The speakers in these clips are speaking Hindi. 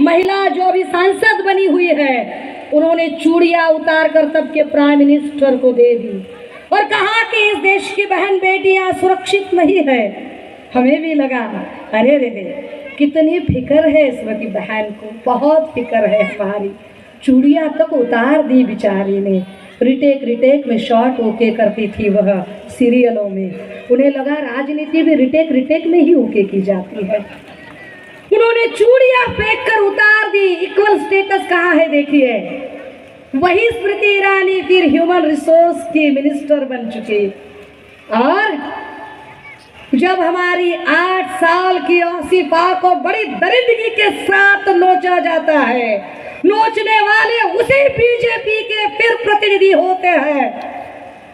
महिला जो अभी सांसद बनी हुई है, उन्होंने चूड़ियां उतार कर तब के प्राइम मिनिस्टर को दे दी और कहा कि इस देश की बहन बेटियां सुरक्षित नहीं है। हमें भी लगा अरे रे कितनी फिक्र है स्मृति बहन को, बहुत फिक्र है हमारी। चूड़ियां तक उतार दी बेचारी ने। रिटेक में शॉर्ट ओके करती थी वह सीरियलों में। उन्हें लगा राजनीति भी रिटेक में ही ओके की जाती है। उन्होंने चूड़ियां फेंक कर उतार दी। इक्वल स्टेटस कहाँ है देखिए। वही स्मृति ईरानी फिर ह्यूमन रिसोर्स की मिनिस्टर बन चुकी। और जब हमारी 8 साल की आसिफा को बड़ी दरिद्रगी के साथ नोचा जाता है, नोचने वाले उसी बीजेपी के फिर प्रतिनिधि होते हैं।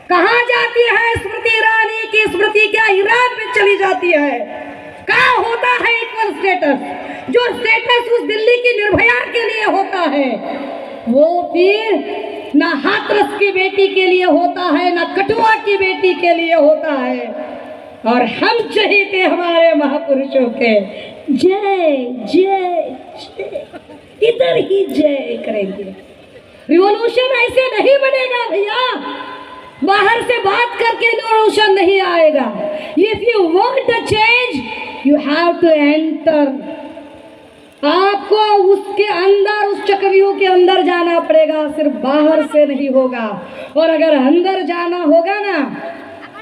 कहाँ जाती है स्मृति ईरानी की स्मृति? क्या ईरान में चली जाती है? कहाँ होता है इक्वल स्टेटस? जो स्टेटस उस दिल्ली की निर्भया के लिए होता है, वो फिर ना हाथरस की बेटी के लिए होता है, ना कठुआ की बेटी के लिए होता है। और हम चहेते हमारे महापुरुषों के जय जय जय, इधर ही जय करेंगे। रिवॉल्यूशन ऐसे नहीं बनेगा भैया, बाहर से बात करके रिवॉल्यूशन नहीं आएगा। If you want a change you have to enter. आपको उसके अंदर, उस चक्रव्यूह के अंदर जाना पड़ेगा, सिर्फ बाहर से नहीं होगा। और अगर अंदर जाना होगा ना,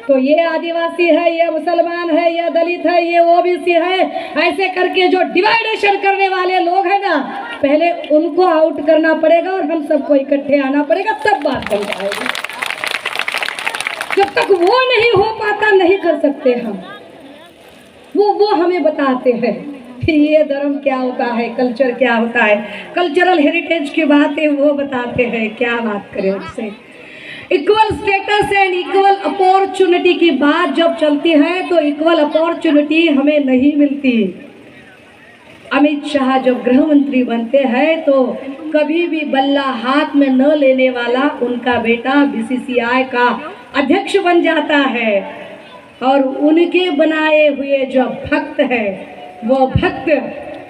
तो ये आदिवासी है, ये मुसलमान है, ये दलित है, ये ओबीसी है, ऐसे करके जो डिवाइडेशन करने वाले लोग हैं ना, पहले उनको आउट करना पड़ेगा और हम सबको इकट्ठे आना पड़ेगा, तब बात बन जाएगी। जब तक वो नहीं हो पाता नहीं कर सकते हम। वो हमें बताते हैं कि ये धर्म क्या होता है, कल्चर क्या होता है, कल्चरल हेरिटेज की बातें वो बताते हैं। क्या बात करें उससे। Equal status and equal opportunity की बात जब चलती है तो इक्वल अपॉर्चुनिटी हमें नहीं मिलती। अमित शाह जब गृह मंत्री बनते हैं तो कभी भी बल्ला हाथ में न लेने वाला उनका बेटा बीसीसीआई का अध्यक्ष बन जाता है। और उनके बनाए हुए जो भक्त है, वो भक्त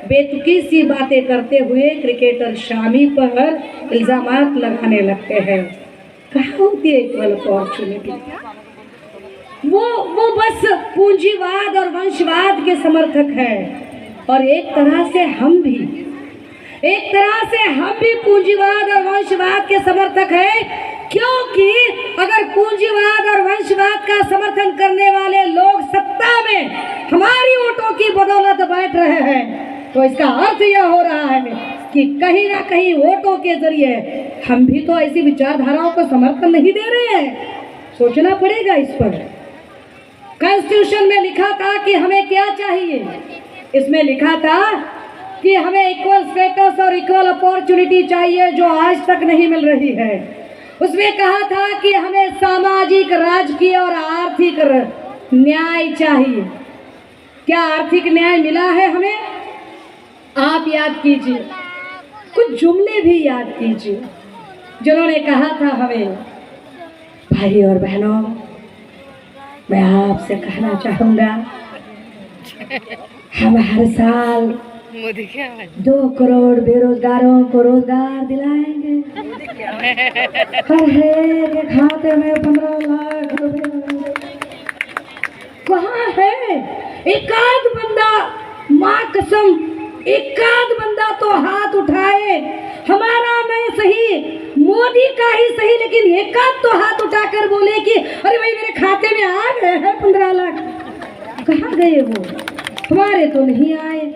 बेतुकी सी बातें करते हुए क्रिकेटर शामी पर इल्जामात लगाने लगते हैं। कहाँ होती है इक्वल अपॉर्चुनिटी? वो बस पूंजीवाद और वंशवाद के समर्थक है। और एक तरह से हम भी पूंजीवाद और वंशवाद के समर्थक है। क्योंकि अगर पूंजीवाद और वंशवाद का समर्थन करने वाले लोग सत्ता में हमारी वोटों की बदौलत बैठ रहे हैं, तो इसका अर्थ यह हो रहा है कि कहीं ना कहीं वोटों के जरिए हम भी तो ऐसी विचारधाराओं को समर्थन नहीं दे रहे हैं। सोचना पड़ेगा इस पर। कॉन्स्टिट्यूशन में लिखा था कि हमें क्या चाहिए? इसमें लिखा था कि हमें इक्वल स्टेटस और इक्वल अपॉर्चुनिटी चाहिए, जो आज तक नहीं मिल रही है। उसमें कहा था कि हमें सामाजिक, राजकीय और आर्थिक न्याय चाहिए। क्या आर्थिक न्याय मिला है हमें? आप याद कीजिए, कुछ जुमले भी याद कीजिए जिन्होंने कहा था हमें। भाई और बहनों, मैं आपसे कहना चाहूँगा, हम हर साल 2 करोड़ बेरोजगारों को रोजगार दिलाएंगे। हर एक खाते में 15 लाख रुपए। कहाँ है एक आध बंदा? माँ कसम, एक आध बंदा तो हाथ उठाए। हमारा नहीं सही, मोदी का ही सही, लेकिन एक आध तो हाथ उठाकर बोले कि अरे भाई मेरे खाते में आ गए हैं 15 लाख। कहाँ गए वो? हमारे तो नहीं आए।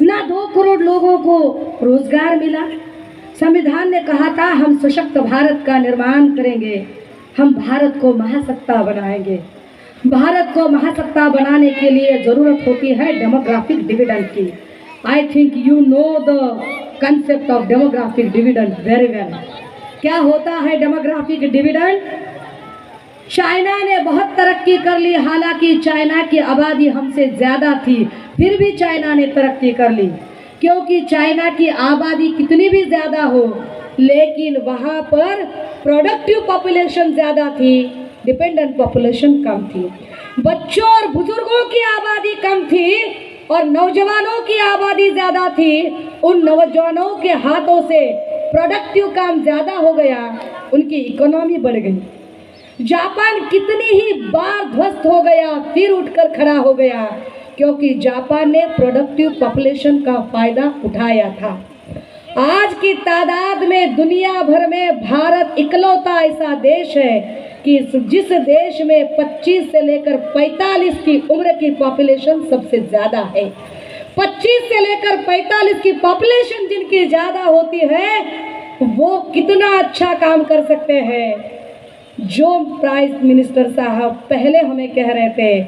ना 2 करोड़ लोगों को रोजगार मिला। संविधान ने कहा था हम सशक्त भारत का निर्माण करेंगे, हम भारत को महासत्ता बनाएंगे। भारत को महासत्ता बनाने के लिए जरूरत होती है डेमोग्राफिक डिविडेंड की। I think you know the concept of demographic dividend very well. क्या होता है डेमोग्राफिक डिविडेंड? चाइना ने बहुत तरक्की कर ली, हालांकि चाइना की आबादी हमसे ज़्यादा थी, फिर भी चाइना ने तरक्की कर ली। क्योंकि चाइना की आबादी कितनी भी ज़्यादा हो, लेकिन वहाँ पर प्रोडक्टिव पॉपुलेशन ज़्यादा थी, डिपेंडेंट पॉपुलेशन कम थी। बच्चों और बुजुर्गों की आबादी कम थी, और नौजवानों की आबादी ज्यादा थी, उन नौजवानों के हाथों से प्रोडक्टिव काम ज्यादा हो गया, उनकी इकोनॉमी बढ़ गई। जापान कितनी ही बार ध्वस्त हो गया, फिर उठकर खड़ा हो गया, क्योंकि जापान ने प्रोडक्टिव पॉपुलेशन का फायदा उठाया था। आज की तादाद में दुनिया भर में भारत इकलौता ऐसा देश है कि जिस देश में 25 से लेकर 45 की उम्र की पॉपुलेशन सबसे ज्यादा है। 25 से लेकर 45 की पॉपुलेशन जिनकी ज्यादा होती है, वो कितना अच्छा काम कर सकते हैं। जो प्राइम मिनिस्टर साहब पहले हमें कह रहे थे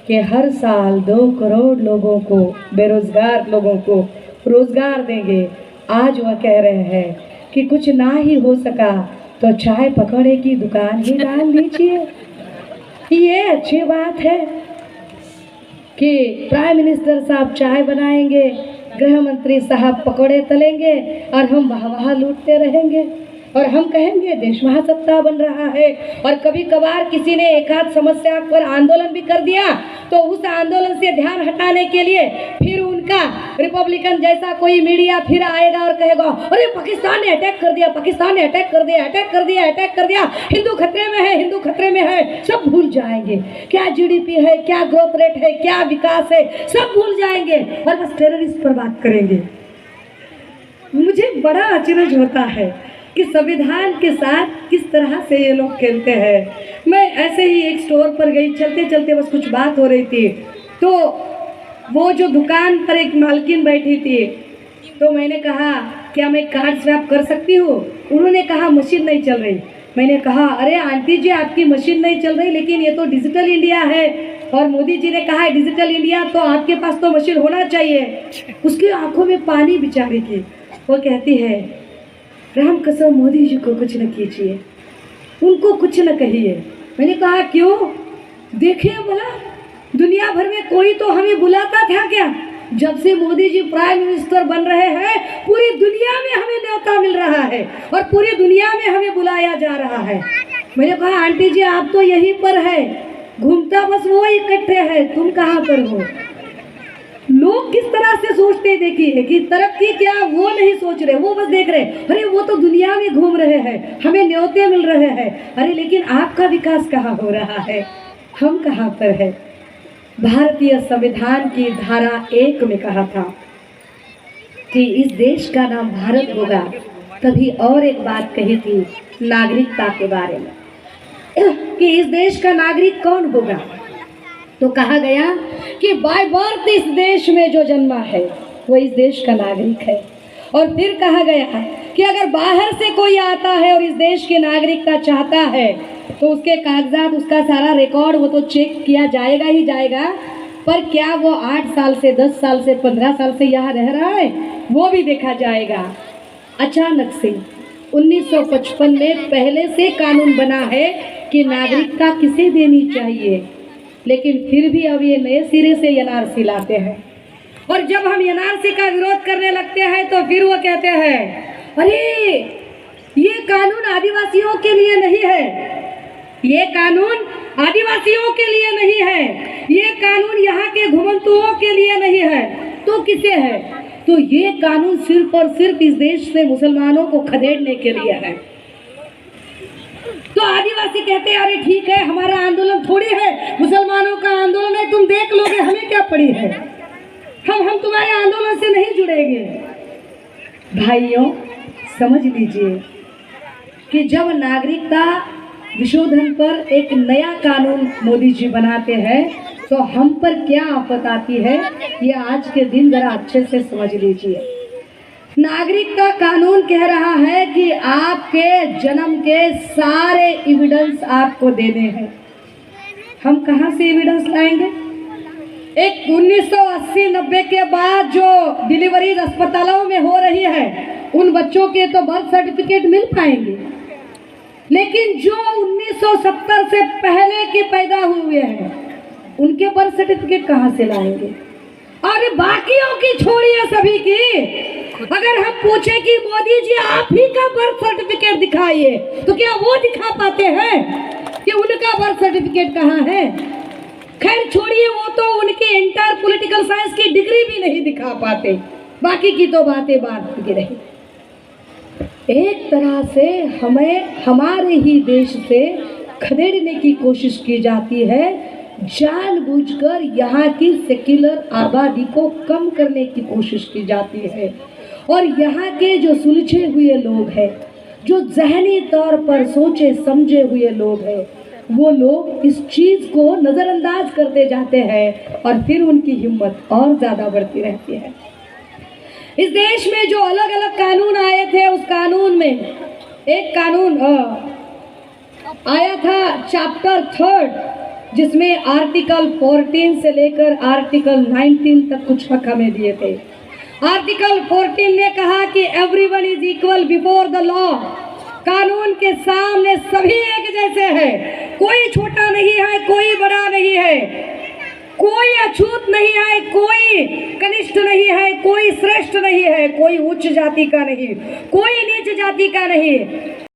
कि हर साल 2 करोड़ लोगों को, बेरोजगार लोगों को रोजगार देंगे, आज वह कह रहे हैं कि कुछ ना ही हो सका तो चाय पकौड़े की दुकान ही डाल दीजिए। ये अच्छी बात है कि प्राइम मिनिस्टर साहब चाय बनाएंगे, गृह मंत्री साहब पकौड़े तलेंगे और हम वाह लूटते रहेंगे और हम कहेंगे देश महासत्ता बन रहा है। और कभी कभार किसी ने एक आध समस्या पर आंदोलन भी कर दिया तो उस आंदोलन से ध्यान हटाने के लिए फिर उनका रिपब्लिकन जैसा कोई मीडिया फिर आएगा और कहेगा अरे पाकिस्तान ने अटैक कर दिया, पाकिस्तान ने अटैक कर दिया, अटैक कर दिया, अटैक कर दिया, हिंदू खतरे में है, हिंदू खतरे में है। सब भूल जाएंगे क्या जीडीपी है, क्या ग्रोथ रेट है, क्या विकास है, सब भूल जाएंगे और बस टेररिस्ट पर बात करेंगे। मुझे बड़ा अचरज होता है कि संविधान के साथ किस तरह से ये लोग खेलते हैं। मैं ऐसे ही एक स्टोर पर गई, चलते चलते बस कुछ बात हो रही थी, तो वो जो दुकान पर एक मालकिन बैठी थी, तो मैंने कहा क्या मैं कार्ड स्वैप कर सकती हूँ? उन्होंने कहा मशीन नहीं चल रही। मैंने कहा अरे आंटी जी आपकी मशीन नहीं चल रही, लेकिन ये तो डिजिटल इंडिया है और मोदी जी ने कहा है डिजिटल इंडिया, तो आपके पास तो मशीन होना चाहिए। उसकी आंखों में पानी बिचारी की। वो कहती है राम कसम मोदी जी को कुछ न कीजिए, उनको कुछ न कहिए। मैंने कहा क्यों? देखिए बोला दुनिया भर में कोई तो हमें बुलाता था क्या? जब से मोदी जी प्राइम मिनिस्टर बन रहे हैं पूरी दुनिया में हमें न्योता मिल रहा है और पूरी दुनिया में हमें बुलाया जा रहा है। मैंने कहा आंटी जी आप तो यहीं पर है, घूमता बस वो इकट्ठे है, तुम कहाँ पर हो? लोग किस तरह से सोचते देखिए कि तरक्की क्या, वो नहीं सोच रहे, वो बस देख रहे अरे वो तो दुनिया में घूम रहे हैं, हमें न्योते मिल रहे हैं। अरे लेकिन आपका विकास कहाँ हो रहा है, हम कहाँ पर है? भारतीय संविधान की धारा 1 में कहा था कि इस देश का नाम भारत होगा। तभी और एक बात कही थी नागरिकता के बारे में कि इस देश का नागरिक कौन होगा। तो कहा गया कि बाय बर्थ इस देश में जो जन्मा है वो इस देश का नागरिक है। और फिर कहा गया कि अगर बाहर से कोई आता है और इस देश की नागरिकता चाहता है तो उसके कागजात, उसका सारा रिकॉर्ड वो तो चेक किया जाएगा ही जाएगा, पर क्या वो 8 साल से 10 साल से 15 साल से यहाँ रह रहा है वो भी देखा जाएगा। अचानक से 1955 में पहले से कानून बना है कि नागरिकता किसे देनी चाहिए, लेकिन फिर भी अब ये नए सिरे से एनआरसी लाते हैं। और जब हम एनआरसी का विरोध करने लगते हैं तो फिर वो कहते हैं अरे ये कानून आदिवासियों के लिए नहीं है, ये कानून आदिवासियों के लिए नहीं है, ये कानून यहाँ के घुमंतुओं के लिए नहीं है, तो किसे है? तो ये कानून सिर्फ और सिर्फ इस देश से मुसलमानों को खदेड़ने के लिए है। तो आदिवासी कहते हैं अरे ठीक है हमारा आंदोलन थोड़ी है, मुसलमानों का आंदोलन है, तुम देख लोगे, हमें क्या पड़ी है, हम तुम्हारे आंदोलन से नहीं जुड़ेंगे। भाइयों समझ लीजिए कि जब नागरिकता विशोधन पर एक नया कानून मोदी जी बनाते हैं तो हम पर क्या आफत आती है, ये आज के दिन जरा अच्छे से समझ लीजिए। नागरिकता कानून कह रहा है कि आपके जन्म के सारे एविडेंस आपको देने हैं। हम कहाँ से एविडेंस लाएंगे? एक 1980-90 के बाद जो डिलीवरी अस्पतालों में हो रही है उन बच्चों के तो बर्थ सर्टिफिकेट मिल पाएंगे, लेकिन जो 1970 से पहले के पैदा हुए हैं उनके बर्थ सर्टिफिकेट कहाँ से लाएंगे? अरे बाकियों की छोड़िए, सभी की अगर हम पूछे कि मोदी जी आप ही का बर्थ सर्टिफिकेट दिखाइए तो क्या वो दिखा पाते हैं कि उनका बर्थ सर्टिफिकेट कहाँ है? खैर छोड़िए, वो तो उनकी इंटर पॉलिटिकल साइंस की डिग्री भी नहीं दिखा पाते, बाकी की तो बातें बात की रही। एक तरह से हमें हमारे ही देश से खदेड़ने की कोशिश की जाती है, जानबूझकर यहाँ की सेक्युलर आबादी को कम करने की कोशिश की जाती है। और यहाँ के जो सुलझे हुए लोग हैं, जो ज़हनी तौर पर सोचे समझे हुए लोग हैं, वो लोग इस चीज़ को नज़रअंदाज करते जाते हैं और फिर उनकी हिम्मत और ज़्यादा बढ़ती रहती है। इस देश में जो अलग अलग कानून आए थे, उस कानून में एक कानून आया था चैप्टर 3, जिसमें आर्टिकल 14 से लेकर आर्टिकल 19 तक कुछ हक हमें दिए थे। आर्टिकल 14 ने कहा कि everyone is equal before the law, कानून के सामने सभी एक जैसे हैं, कोई छोटा नहीं है, कोई बड़ा नहीं है, कोई अछूत नहीं है, कोई कनिष्ठ नहीं है, कोई श्रेष्ठ नहीं है, कोई उच्च जाति का नहीं, कोई नीच जाति का नहीं।